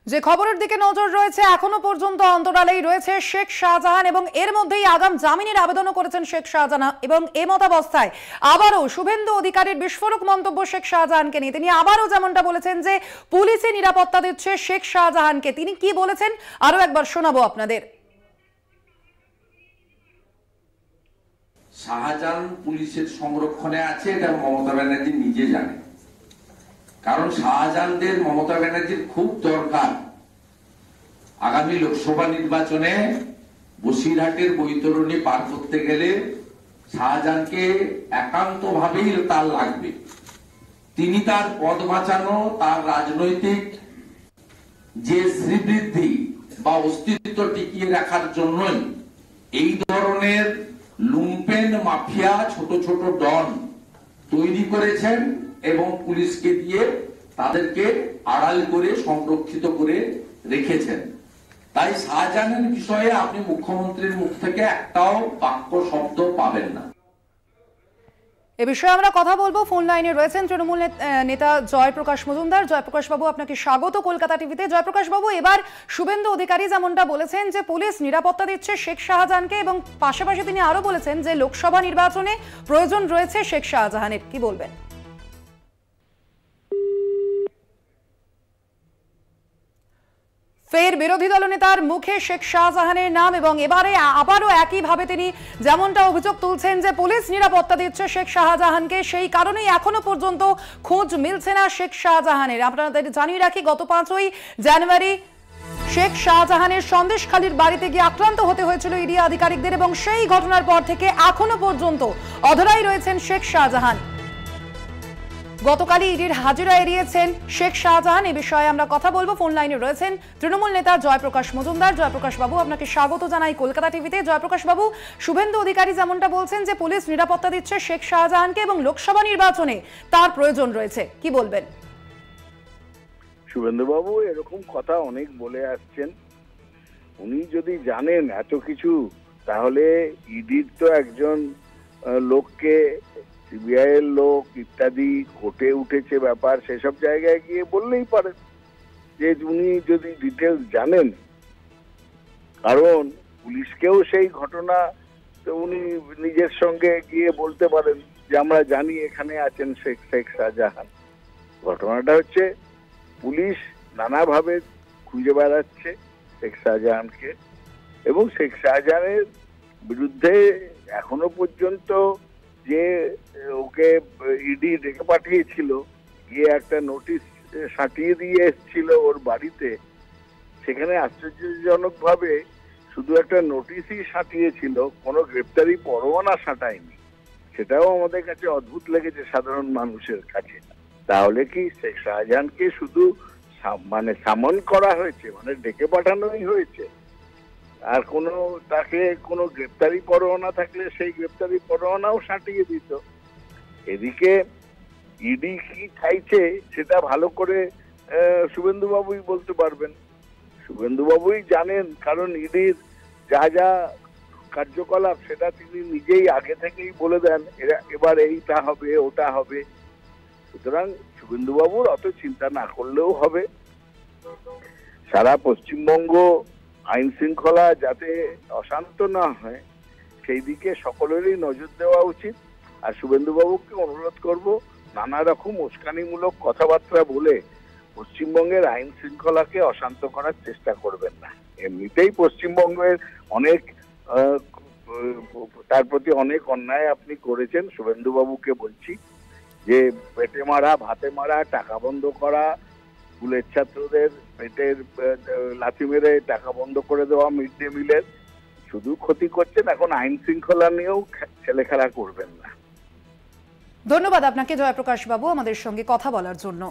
যে খবরের দিকে নজর রয়েছে, এখনো পর্যন্ত অন্তরালেই রয়েছে শেখ শাহজাহান এবং এর মধ্যেই আগাম জামিনের আবেদনও করেছেন শেখ শাহজাহান। এবং এমতাবস্থায় আবারও শুভেন্দু অধিকারীর বিস্ফোরক মন্তব্য শেখ শাহজাহানকে নিয়ে। তিনি আবারও যেমনটা বলেছেন যে পুলিশে নিরাপত্তা দিচ্ছে শেখ শাহজাহানকে। তিনি কি বলেছেন আরো একবার শোনাবো আপনাদের। শাহজাহান পুলিশের সংরক্ষণে আছে, এটা মমতা ব্যানার্জি নিজে জানে। কারণ শাহজাহানদের মমতা ব্যানার্জির খুব দরকার। আগামী লোকসভা নির্বাচনে বসিরহাটের বৈতরণী পার করতে গেলে শাহজাহানকে একান্তভাবেই তার লাগবে। তিনি তার পদ বাঁচানো, তার রাজনৈতিক যে শ্রীবৃদ্ধি বা অস্তিত্ব টিকিয়ে রাখার জন্যই এই ধরনের লুম্পেন মাফিয়া ছোট ছোট ডন তৈরি করেছেন এবং পুলিশকে দিয়ে তাদেরকে আড়াল করে সংরক্ষিত করে রেখেছেন। তাই শাহজাহানের বিষয়ে আপনি মুখ্যমন্ত্রীর মুখ থেকে একটাও বাক্য শব্দ পাবেন না। এ বিষয়ে আমরা কথা বলবো। ফোন লাইনে রয়েছেন তৃণমূল নেতা জয়প্রকাশ মজুমদার। জয়প্রকাশ বাবু, আপনাকে স্বাগত কলকাতা টিভিতে। জয়প্রকাশ বাবু, এবার শুভেন্দু অধিকারী যেমনটা বলেছেন যে পুলিশ নিরাপত্তা দিচ্ছে শেখ শাহজাহানকে, এবং পাশাপাশি তিনি আরো বলেছেন যে লোকসভা নির্বাচনে প্রয়োজন রয়েছে শেখ শাহজাহানের, কি বলবেন? ফের বিরোধী দলনেতার মুখে শেখ শাহজাহানের নাম, এবং এবারে আবারও একইভাবে তিনি যেমনটা অভিযোগ তুলছেন যে পুলিশ নিরাপত্তা দিচ্ছে শেখ শাহজাহানকে, সেই কারণেই এখনো পর্যন্ত খোঁজ মিলছে না শেখ শাহজাহানের। আপনাদের জানিয়ে রাখি, গত 5ই জানুয়ারি শেখ শাহজাহানের সন্দেশখালীর বাড়িতে গিয়ে আক্রান্ত হতে হয়েছিল ইডি আধিকারিকদের, এবং সেই ঘটনার পর থেকে এখনো পর্যন্ত অধরাই রয়েছেন শেখ শাহজাহান। গতকালই ইডির হাজিরা এড়িয়েছেন শেখ শাহজাহান। এ বিষয়ে আমরা কথা বলবো। ফোন লাইনে রয়েছেন তৃণমূল নেতা জয়প্রকাশ মজুমদার। জয়প্রকাশ বাবু, আপনাকে স্বাগত জানাই কলকাতা টিভিতে। জয়প্রকাশ বাবু, শুভেন্দু অধিকারী যেমনটা বলছেন যে পুলিশ নিরাপত্তা দিচ্ছে শেখ শাহজাহানকে এবং লোকসভা নির্বাচনে তার প্রয়োজন রয়েছে, কি বলবেন? শুভেন্দু বাবু এরকম কথা অনেক বলে আসছেন। উনি যদি জানেন এত কিছু, তাহলে ইডির তো একজন লোককে, সিবিআই এর লোক ইত্যাদি কোর্টে উঠেছে ব্যাপার, সেসব জায়গায় গিয়ে বললেই পারেন যে উনি যদি ডিটেলস জানেন। কারণ পুলিশকেও সেই ঘটনা তো উনি নিজের সঙ্গে গিয়ে বলতে পারেন যে আমরা জানি এখানে আছেন শেখ শাহজাহান। ঘটনাটা হচ্ছে পুলিশ নানাভাবে খুঁজে বেড়াচ্ছে শেখ শাহজাহানকে, এবং শেখ শাহজাহানের বিরুদ্ধে এখনো পর্যন্ত যে ওকে ইডি ডেকে পাঠিয়েছিল, গিয়ে একটা নোটিশ সাঁটিয়ে দিয়ে এসেছিল ওর বাড়িতে, সেখানে আশ্চর্যজনক ভাবে শুধু একটা নোটিশই সাঁটিয়েছিল, কোনো গ্রেপ্তারি পরোয়ানা সাঁটায়নি। সেটাও আমাদের কাছে অদ্ভুত লেগেছে সাধারণ মানুষের কাছে। তাহলে কি শেখ শাহজাহানকে শুধু সামন করা হয়েছে, মানে ডেকে পাঠানোই হয়েছে, আর তাকে কোনো গ্রেপ্তারি পরোয়ানা থাকলে সেই গ্রেপ্তারি পরোয়ানাও সাঁটিয়ে দিত। এদিকে ইডি কি চাইছে সেটা ভালো করে শুভেন্দু বাবুই বলতে পারবেন। শুভেন্দু বাবুই জানেন, কারণ ইডির যা যা কার্যকলাপ সেটা তিনি নিজেই আগে থেকেই বলে দেন, এবার এইটা হবে ওটা হবে। সুতরাং শুভেন্দু বাবুর অত চিন্তা না করলেও হবে। সারা পশ্চিমবঙ্গ আইন শৃঙ্খলা যাতে অশান্ত না হয় সেই দিকে সকলেরই নজর দেওয়া উচিত। আর শুভেন্দুবাবুকে অনুরোধ করব, নানা রকম উস্কানিমূলক কথাবার্তা বলে পশ্চিমবঙ্গের আইন শৃঙ্খলাকে অশান্ত করার চেষ্টা করবেন না। এমনিতেই পশ্চিমবঙ্গের অনেক তার প্রতি অনেক অন্যায় আপনি করেছেন। শুভেন্দুবাবুকে বলছি যে পেটে মারা, ভাতে মারা, টাকা বন্ধ করা, স্কুলের ছাত্রদের পেটের লাথি মেরে টাকা বন্ধ করে দেওয়া মিড ডে মিলের, শুধু ক্ষতি করছেন। এখন আইন শৃঙ্খলা নিয়েও ছেলে খেলা করবেন না। ধন্যবাদ আপনাকে জয়প্রকাশ বাবু আমাদের সঙ্গে কথা বলার জন্য।